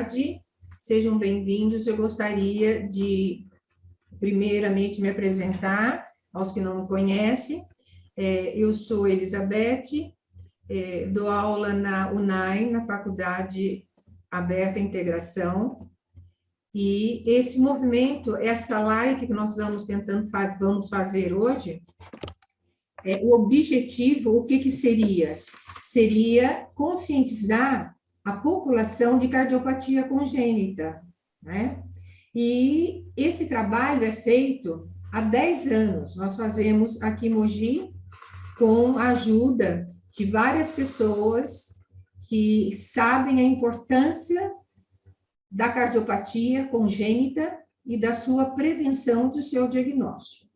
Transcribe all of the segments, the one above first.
tarde, sejam bem-vindos. Eu gostaria de, primeiramente, me apresentar aos que não me conhecem. Eu sou Elizabeth, dou aula na UNAI, na Faculdade Aberta à Integração, e esse movimento, essa live que nós vamos fazer hoje, o objetivo, o que seria? Seria conscientizar a população de cardiopatia congênita, né? E esse trabalho é feito há 10 anos. Nós fazemos aqui em Mogi com a ajuda de várias pessoas que sabem a importância da cardiopatia congênita e da sua prevenção do seu diagnóstico.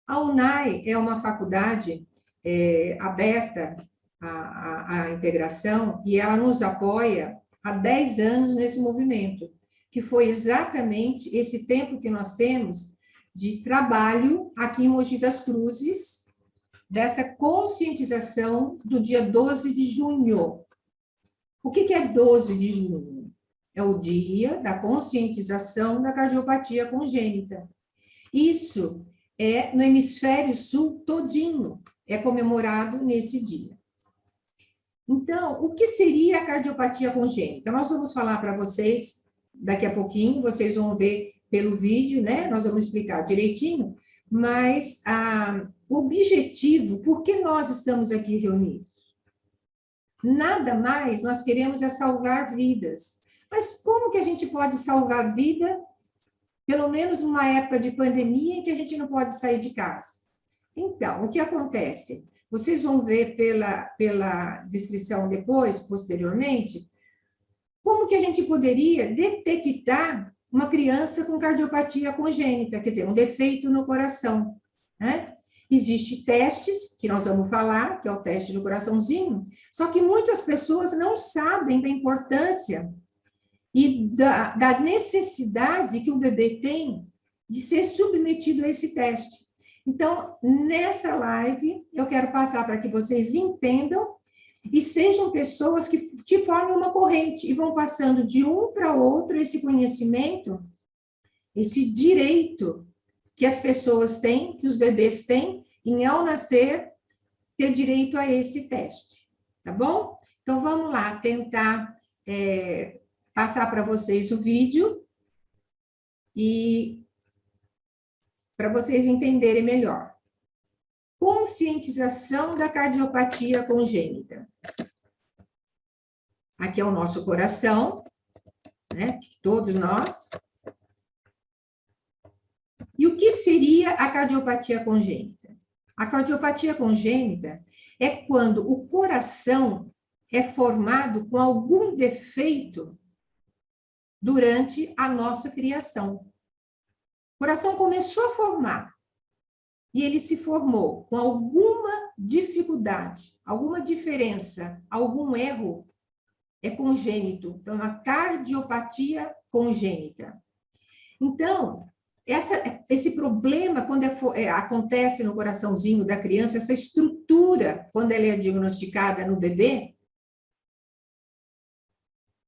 A UNAI é uma faculdade aberta à integração e ela nos apoia há 10 anos nesse movimento, que foi exatamente esse tempo que nós temos de trabalho aqui em Mogi das Cruzes, dessa conscientização do dia 12 de junho. O que é 12 de junho? É o dia da conscientização da cardiopatia congênita. Isso no hemisfério sul todinho, é comemorado nesse dia. Então, o que seria a cardiopatia congênita? Nós vamos falar para vocês daqui a pouquinho, vocês vão ver pelo vídeo, né? Nós vamos explicar direitinho, mas o objetivo, por que nós estamos aqui reunidos? Nada mais nós queremos é salvar vidas. Mas como que a gente pode salvar vida, pelo menos numa época de pandemia em que a gente não pode sair de casa? Então, o que acontece? Vocês vão ver pela descrição depois, posteriormente, como que a gente poderia detectar uma criança com cardiopatia congênita, quer dizer, um defeito no coração, né? Existem testes, que nós vamos falar, que é o teste do coraçãozinho, só que muitas pessoas não sabem da importância e da necessidade que o bebê tem de ser submetido a esse teste. Então, nessa live, eu quero passar para que vocês entendam e sejam pessoas que formem uma corrente e vão passando de um para outro esse conhecimento, esse direito que as pessoas têm, que os bebês têm, em ao nascer, ter direito a esse teste, tá bom? Então, vamos lá, tentar passar para vocês o vídeo e para vocês entenderem melhor. Conscientização da cardiopatia congênita. Aqui é o nosso coração, né? Todos nós. E o que seria a cardiopatia congênita? A cardiopatia congênita é quando o coração é formado com algum defeito durante a nossa criação. O coração começou a formar e ele se formou com alguma dificuldade, alguma diferença, algum erro, é congênito. Então, a cardiopatia congênita. Então, esse problema, quando acontece no coraçãozinho da criança, essa estrutura, quando ela é diagnosticada no bebê,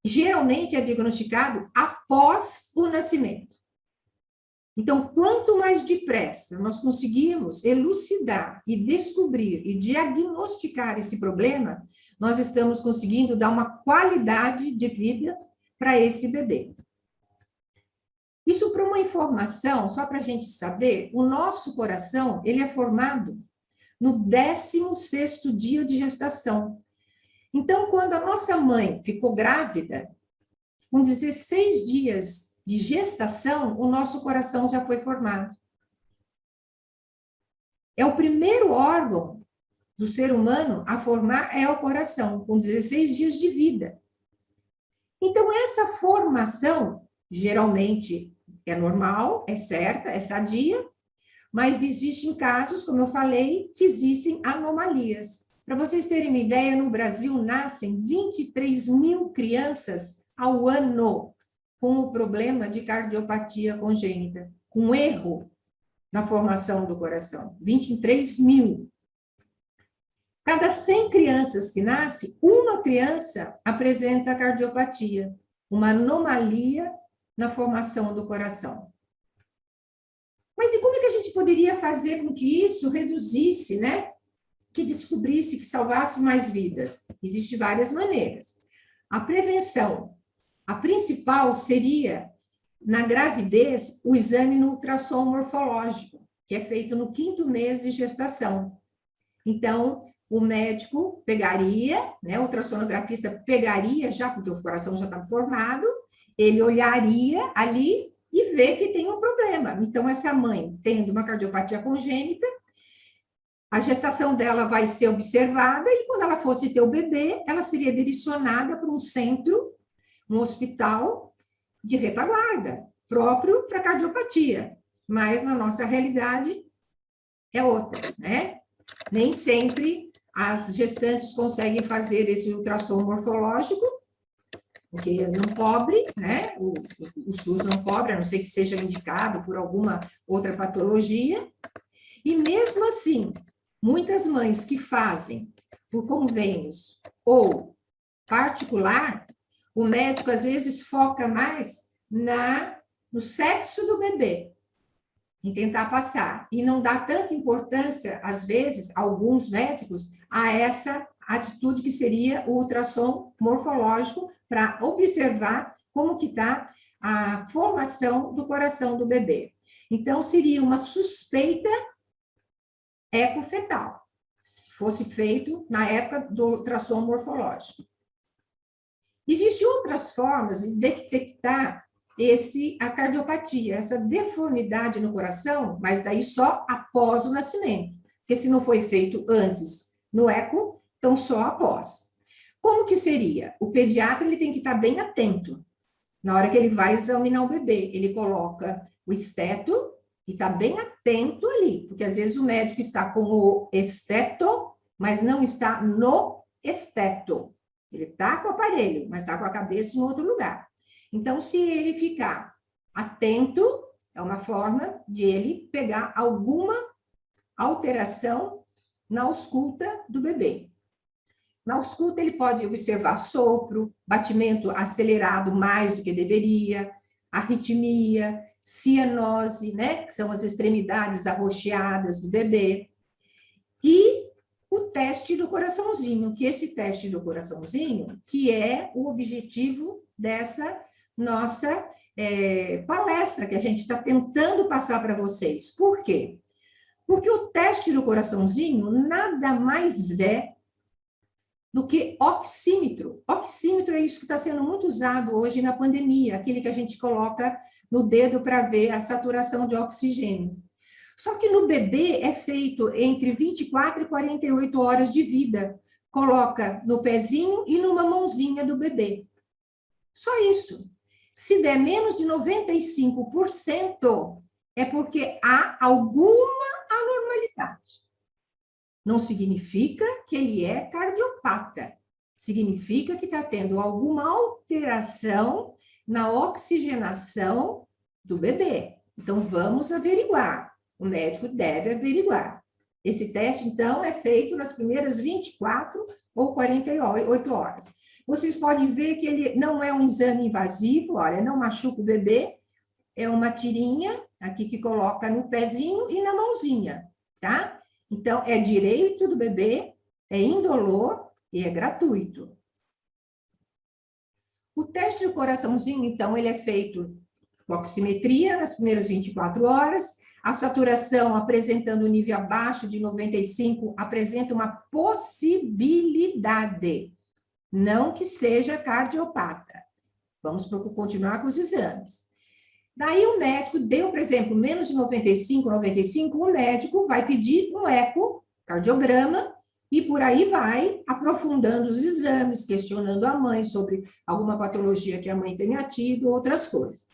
geralmente é diagnosticado após o nascimento. Então, quanto mais depressa nós conseguimos elucidar e descobrir e diagnosticar esse problema, nós estamos conseguindo dar uma qualidade de vida para esse bebê. Isso para uma informação, só para a gente saber, o nosso coração, ele é formado no 16º dia de gestação. Então, quando a nossa mãe ficou grávida, com 16 dias de gestação, o nosso coração já foi formado. É o primeiro órgão do ser humano a formar é o coração, com 16 dias de vida. Então, essa formação, geralmente, é normal, é certa, é sadia, mas existem casos, como eu falei, que existem anomalias. Para vocês terem uma ideia, no Brasil nascem 23 mil crianças ao ano com o problema de cardiopatia congênita, com erro na formação do coração. 23 mil. Cada 100 crianças que nascem, uma criança apresenta cardiopatia. uma anomalia na formação do coração. Mas e como é que a gente poderia fazer com que isso reduzisse, né? Que descobrisse, que salvasse mais vidas? Existem várias maneiras. A prevenção, a principal seria, na gravidez, o exame no ultrassom morfológico, que é feito no 5º mês de gestação. Então, o médico pegaria, né, o ultrassonografista pegaria já, porque o coração já está formado, ele olharia ali e vê que tem um problema. Então, essa mãe, tendo uma cardiopatia congênita, a gestação dela vai ser observada e quando ela fosse ter o bebê, ela seria direcionada para um centro, um hospital de retaguarda, próprio para cardiopatia. Mas, na nossa realidade, é outra, né? Nem sempre as gestantes conseguem fazer esse ultrassom morfológico, porque não cobre, né? O SUS não cobre, a não ser que seja indicado por alguma outra patologia. E mesmo assim, muitas mães que fazem por convênios ou particular, o médico às vezes foca mais no sexo do bebê, em tentar passar, e não dá tanta importância, às vezes, alguns médicos, a essa atitude que seria o ultrassom morfológico para observar como que está a formação do coração do bebê. Então, seria uma suspeita ecofetal, se fosse feito na época do ultrassom morfológico. Existem outras formas de detectar a cardiopatia, essa deformidade no coração, mas daí só após o nascimento, porque se não foi feito antes no eco, então só após. Como que seria? O pediatra ele tem que estar bem atento na hora que ele vai examinar o bebê. Ele coloca o esteto e está bem atento ali, porque às vezes o médico está com o esteto, mas não está no esteto. Ele está com o aparelho, mas está com a cabeça em outro lugar. Então, se ele ficar atento, é uma forma de ele pegar alguma alteração na ausculta do bebê. Na ausculta, ele pode observar sopro, batimento acelerado mais do que deveria, arritmia, cianose, né, que são as extremidades arroxeadas do bebê, e o teste do coraçãozinho, que esse teste do coraçãozinho, que é o objetivo dessa nossa palestra, que a gente está tentando passar para vocês. Por quê? Porque o teste do coraçãozinho nada mais é do que oxímetro. Oxímetro é isso que está sendo muito usado hoje na pandemia, aquele que a gente coloca no dedo para ver a saturação de oxigênio. Só que no bebê é feito entre 24 e 48 horas de vida. Coloca no pezinho e numa mãozinha do bebê. Só isso. Se der menos de 95%, é porque há alguma anormalidade. Não significa que ele é cardiopata. Significa que está tendo alguma alteração na oxigenação do bebê. Então, vamos averiguar. O médico deve averiguar. Esse teste, então, é feito nas primeiras 24 ou 48 horas. Vocês podem ver que ele não é um exame invasivo, olha, não machuca o bebê, é uma tirinha aqui que coloca no pezinho e na mãozinha, tá? Então, é direito do bebê, é indolor e é gratuito. O teste do coraçãozinho, então, ele é feito com oximetria nas primeiras 24 horas, a saturação apresentando um nível abaixo de 95 apresenta uma possibilidade, não que seja cardiopata. Vamos continuar com os exames. Daí o médico deu, por exemplo, menos de 95, o médico vai pedir um ecocardiograma e por aí vai aprofundando os exames, questionando a mãe sobre alguma patologia que a mãe tenha tido, outras coisas.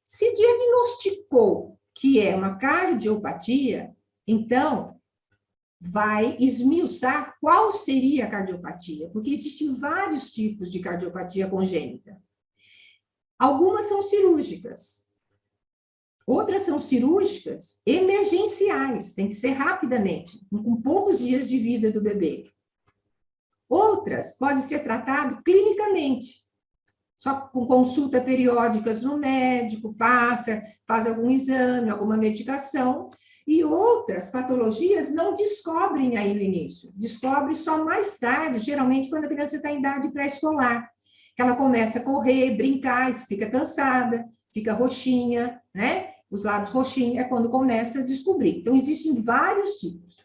Se diagnosticou que é uma cardiopatia, então vai esmiuçar qual seria a cardiopatia, porque existem vários tipos de cardiopatia congênita. Algumas são cirúrgicas, outras são cirúrgicas emergenciais, tem que ser rapidamente, com poucos dias de vida do bebê. Outras podem ser tratadas clinicamente. só com consulta periódicas no médico, passa, faz algum exame, alguma medicação, e outras patologias não descobrem aí no início, descobre só mais tarde, geralmente quando a criança está em idade pré-escolar, que ela começa a correr, brincar, fica cansada, fica roxinha, né? Os lábios roxinhos é quando começa a descobrir. Então, existem vários tipos.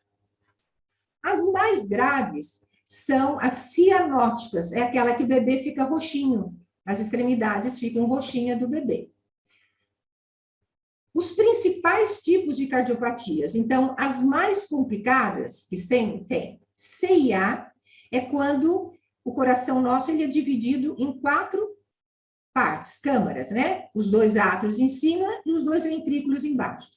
As mais graves são as cianóticas, é aquela que o bebê fica roxinho, as extremidades ficam roxinhas do bebê. Os principais tipos de cardiopatias, então, as mais complicadas que tem CIA, é quando o coração nosso ele é dividido em 4 partes, câmaras, né? Os 2 átrios em cima e os 2 ventrículos embaixo.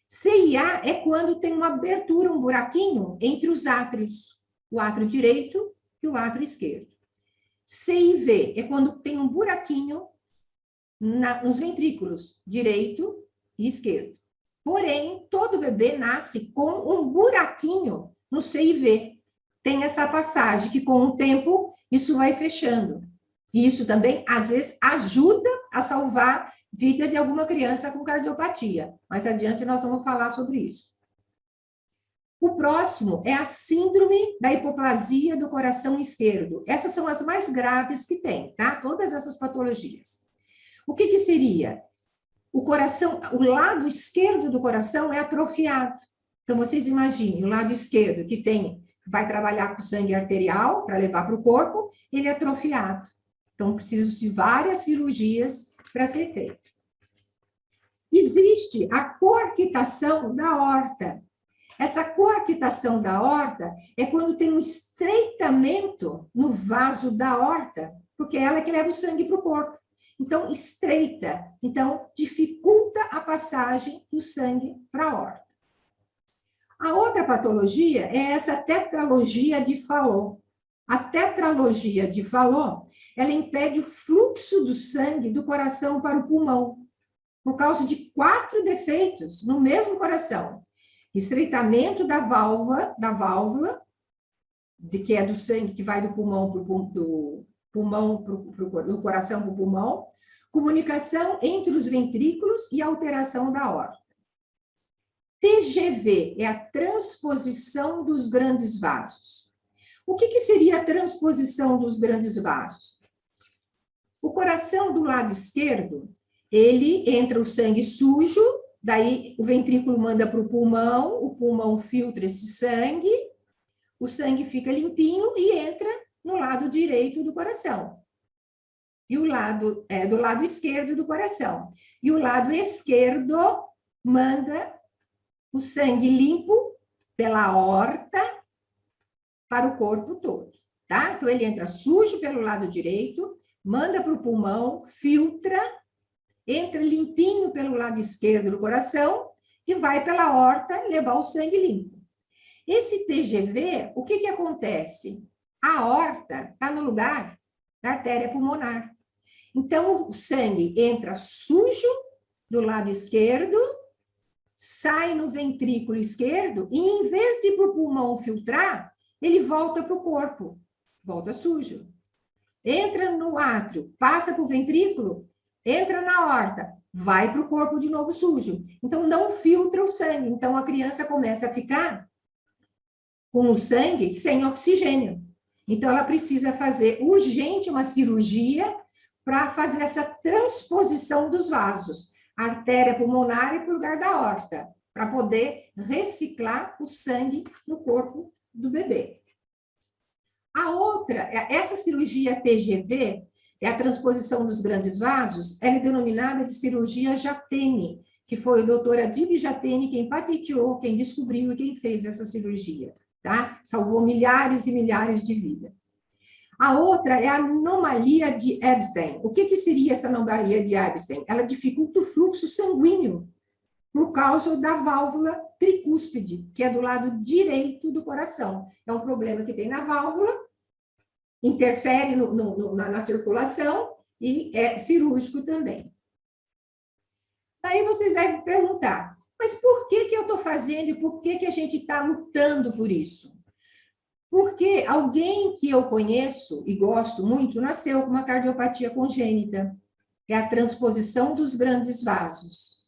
CIA é quando tem uma abertura, um buraquinho entre os átrios, o átrio direito e o átrio esquerdo. CIV é quando tem um buraquinho nos ventrículos direito e esquerdo. Porém, todo bebê nasce com um buraquinho no CIV. Tem essa passagem que, com o tempo, isso vai fechando. E isso também, às vezes, ajuda a salvar a vida de alguma criança com cardiopatia. Mais adiante, nós vamos falar sobre isso. O próximo é a síndrome da hipoplasia do coração esquerdo. Essas são as mais graves que tem, tá? Todas essas patologias. O que que seria? O coração, o lado esquerdo do coração é atrofiado. Então, vocês imaginem, o lado esquerdo que vai trabalhar com sangue arterial para levar para o corpo, ele é atrofiado. Então, precisam-se várias cirurgias para ser feito. Existe a coarctação da aorta. Essa coarctação da aorta é quando tem um estreitamento no vaso da aorta, porque é ela que leva o sangue para o corpo. Então, estreita. Então, dificulta a passagem do sangue para a aorta. A outra patologia é essa tetralogia de Fallot. A tetralogia de Fallot, ela impede o fluxo do sangue do coração para o pulmão, por causa de 4 defeitos no mesmo coração. Estreitamento da válvula, que é do sangue que vai do pulmão do coração para o pulmão, comunicação entre os ventrículos e alteração da aorta. TGV é a transposição dos grandes vasos. O que seria a transposição dos grandes vasos? O coração do lado esquerdo, ele entra o sangue sujo, daí o ventrículo manda para o pulmão filtra esse sangue, o sangue fica limpinho e entra no lado direito do coração. E o lado do lado esquerdo do coração. E o lado esquerdo manda o sangue limpo pela aorta para o corpo todo, tá? Então, ele entra sujo pelo lado direito, manda para o pulmão, filtra, entra limpinho pelo lado esquerdo do coração e vai pela aorta levar o sangue limpo. Esse TGV, o que acontece? A aorta está no lugar da artéria pulmonar. Então, o sangue entra sujo do lado esquerdo, sai no ventrículo esquerdo e, em vez de ir para o pulmão filtrar, ele volta para o corpo, volta sujo. Entra no átrio, passa para o ventrículo, entra na aorta, vai para o corpo de novo sujo. Então, não filtra o sangue. Então, a criança começa a ficar com o sangue sem oxigênio. Então, ela precisa fazer urgente uma cirurgia para fazer essa transposição dos vasos, a artéria pulmonar para o lugar da aorta, para poder reciclar o sangue no corpo do bebê. A outra, essa cirurgia TGV, é a transposição dos grandes vasos, ela é denominada de cirurgia Jatene, que foi o doutor Adib Jatene quem patenteou, quem descobriu e quem fez essa cirurgia, tá? Salvou milhares e milhares de vidas. A outra é a anomalia de Ebstein. O que seria essa anomalia de Ebstein? Ela dificulta o fluxo sanguíneo por causa da válvula tricúspide, que é do lado direito do coração. É um problema que tem na válvula, interfere na circulação e é cirúrgico também. Aí vocês devem perguntar, mas por que eu estou fazendo e por que a gente está lutando por isso? Porque alguém que eu conheço e gosto muito nasceu com uma cardiopatia congênita, é a transposição dos grandes vasos.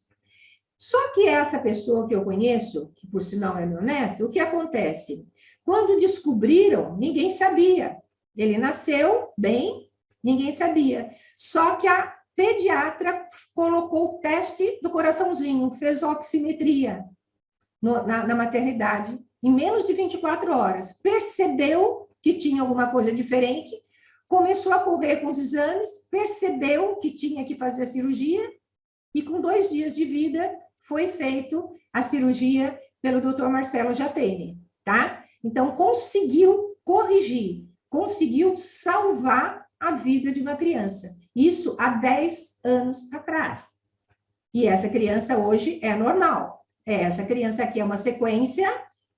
Só que essa pessoa que eu conheço, que por sinal é meu neto, o que acontece? Quando descobriram, ninguém sabia. Ele nasceu bem, ninguém sabia. Só que a pediatra colocou o teste do coraçãozinho, fez oximetria na maternidade, em menos de 24 horas. Percebeu que tinha alguma coisa diferente, começou a correr com os exames, percebeu que tinha que fazer a cirurgia, e com 2 dias de vida foi feito a cirurgia pelo Dr. Marcelo Jatene, tá? Então, conseguiu corrigir, conseguiu salvar a vida de uma criança. Isso há 10 anos atrás. E essa criança hoje é normal. Essa criança aqui é uma sequência,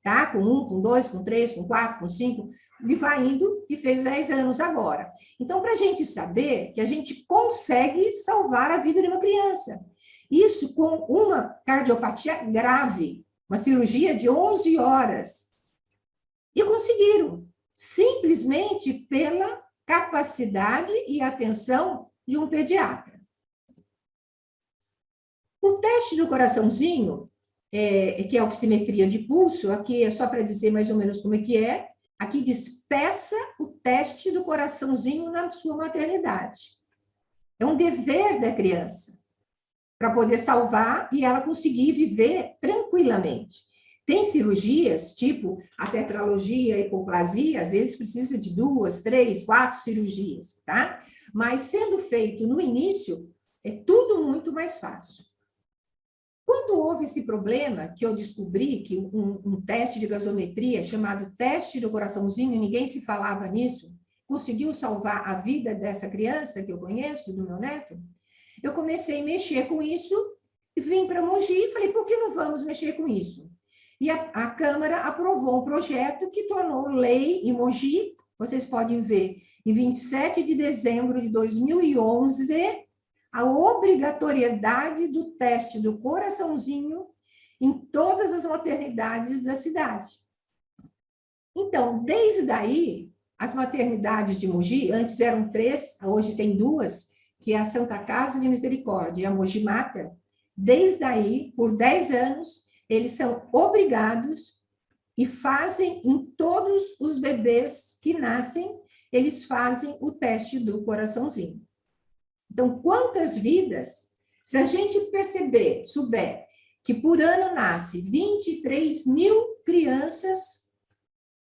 tá? Com 1, com 2, com 3, com 4, com 5, e vai indo e fez 10 anos agora. Então, para a gente saber que a gente consegue salvar a vida de uma criança. Isso com uma cardiopatia grave, uma cirurgia de 11 horas. E conseguiram, simplesmente pela capacidade e atenção de um pediatra. O teste do coraçãozinho, que é a oximetria de pulso, aqui é só para dizer mais ou menos como é que é, aqui diz, peça o teste do coraçãozinho na sua maternidade. É um dever da criança, para poder salvar e ela conseguir viver tranquilamente. Tem cirurgias, tipo a tetralogia, a hipoplasia, às vezes precisa de 2, 3, 4 cirurgias, tá? Mas sendo feito no início, é tudo muito mais fácil. Quando houve esse problema, que eu descobri que um teste de gasometria, chamado teste do coraçãozinho, ninguém se falava nisso, conseguiu salvar a vida dessa criança que eu conheço, do meu neto, eu comecei a mexer com isso, vim para Mogi e falei, por que não vamos mexer com isso? E a Câmara aprovou um projeto que tornou lei em Mogi, vocês podem ver, em 27 de dezembro de 2011, a obrigatoriedade do teste do coraçãozinho em todas as maternidades da cidade. Então, desde aí, as maternidades de Mogi, antes eram 3, hoje tem 2, que é a Santa Casa de Misericórdia e a Mogi Mater, desde aí, por 10 anos, eles são obrigados e fazem em todos os bebês que nascem, eles fazem o teste do coraçãozinho. Então, quantas vidas, se a gente perceber, souber, que por ano nasce 23 mil crianças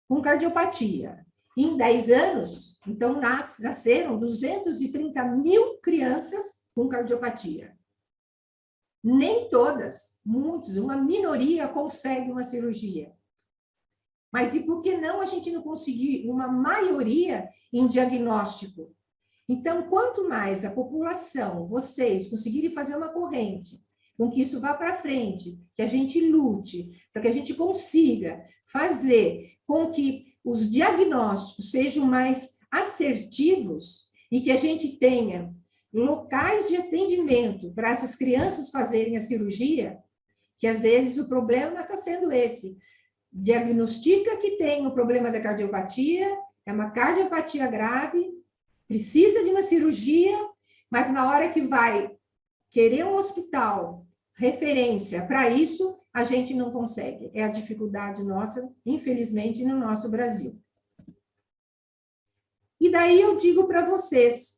com cardiopatia, em 10 anos, então, nasceram 230 mil crianças com cardiopatia. Nem todas, muitos, uma minoria consegue uma cirurgia. Mas e por que não a gente não conseguir uma maioria em diagnóstico? Então, quanto mais a população, vocês, conseguirem fazer uma corrente, com que isso vá para frente, que a gente lute, para que a gente consiga fazer com que os diagnósticos sejam mais assertivos e que a gente tenha locais de atendimento para essas crianças fazerem a cirurgia, que às vezes o problema está sendo esse. Diagnostica que tem o problema da cardiopatia, é uma cardiopatia grave, precisa de uma cirurgia, mas na hora que vai querer um hospital, referência para isso, a gente não consegue. É a dificuldade nossa, infelizmente, no nosso Brasil. E daí eu digo para vocês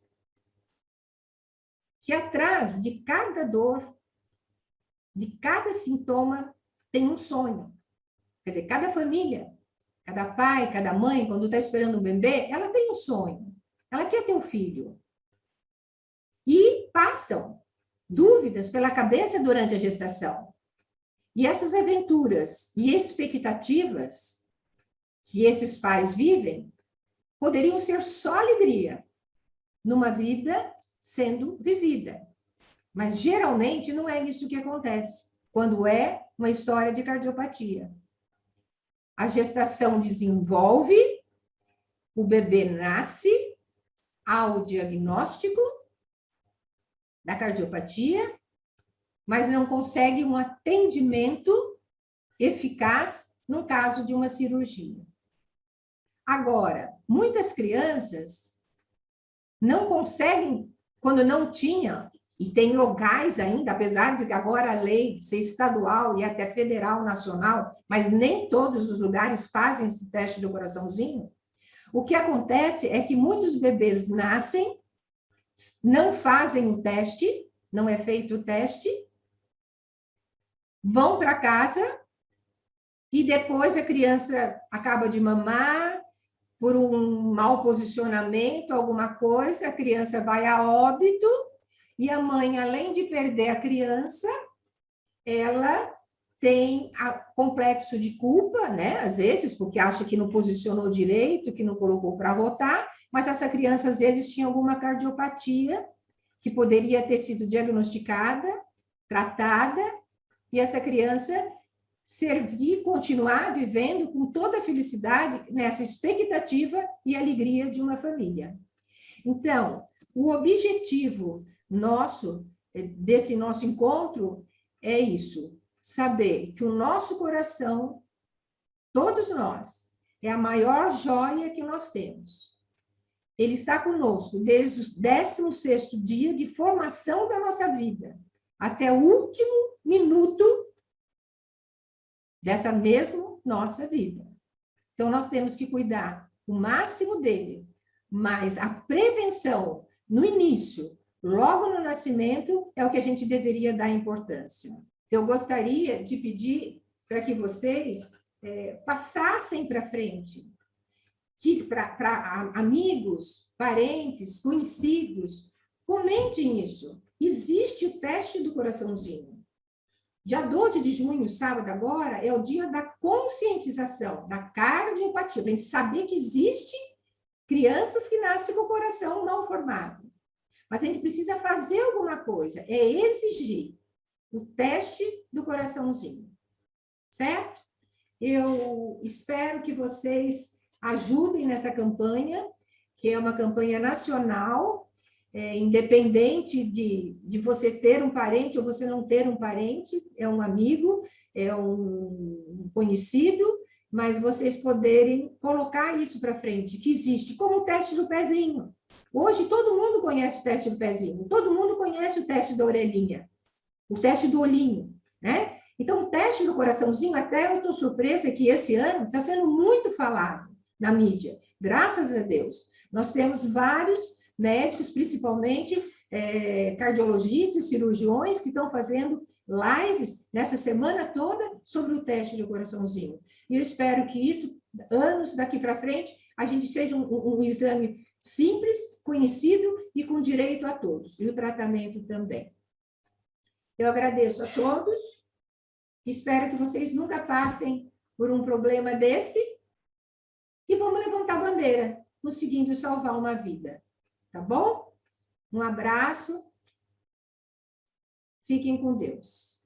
que atrás de cada dor, de cada sintoma, tem um sonho. Quer dizer, cada família, cada pai, cada mãe, quando está esperando um bebê, ela tem um sonho. Ela quer ter um filho. E passam dúvidas pela cabeça durante a gestação. E essas aventuras e expectativas que esses pais vivem poderiam ser só alegria numa vida sendo vivida. Mas geralmente não é isso que acontece quando é uma história de cardiopatia. A gestação desenvolve, o bebê nasce, há o diagnóstico da cardiopatia, mas não consegue um atendimento eficaz no caso de uma cirurgia. Agora, muitas crianças não conseguem, quando não tinha, e tem locais ainda, apesar de que agora a lei ser estadual e até federal, nacional, mas nem todos os lugares fazem esse teste do coraçãozinho. O que acontece é que muitos bebês nascem, não fazem o teste, não é feito o teste, vão para casa e depois a criança acaba de mamar, por um mau posicionamento, alguma coisa, a criança vai a óbito e a mãe, além de perder a criança, ela tem complexo de culpa, né? Às vezes, porque acha que não posicionou direito, que não colocou para rotar, mas essa criança, às vezes, tinha alguma cardiopatia que poderia ter sido diagnosticada, tratada, e essa criança servir, continuar vivendo com toda a felicidade nessa expectativa e alegria de uma família. Então, o objetivo nosso, desse nosso encontro, é isso, saber que o nosso coração, todos nós, é a maior joia que nós temos. Ele está conosco desde o 16º dia de formação da nossa vida, até o último minuto dessa mesma nossa vida. Então, nós temos que cuidar o máximo dele, mas a prevenção no início, logo no nascimento, é o que a gente deveria dar importância. Eu gostaria de pedir para que vocês passassem para frente, que para amigos, parentes, conhecidos, comentem isso. Existe o teste do coraçãozinho. Dia 12 de junho, sábado agora, é o dia da conscientização, da cardiopatia, para a gente saber que existe crianças que nascem com o coração mal formado. Mas a gente precisa fazer alguma coisa, é exigir o teste do coraçãozinho, certo? Eu espero que vocês ajudem nessa campanha, que é uma campanha nacional, independente de você ter um parente ou você não ter um parente, é um amigo, é um conhecido, mas vocês poderem colocar isso para frente, que existe, como o teste do pezinho. Hoje todo mundo conhece o teste do pezinho, todo mundo conhece o teste da orelhinha, o teste do olhinho, né? Então, o teste do coraçãozinho, até eu estou surpresa que esse ano está sendo muito falado na mídia, graças a Deus. Nós temos vários médicos, principalmente cardiologistas, cirurgiões, que estão fazendo lives nessa semana toda sobre o teste de coraçãozinho. E eu espero que isso, anos daqui para frente, a gente seja um exame simples, conhecido e com direito a todos, e o tratamento também. Eu agradeço a todos, espero que vocês nunca passem por um problema desse, e vamos levantar a bandeira, conseguindo salvar uma vida. Tá bom? Um abraço. Fiquem com Deus.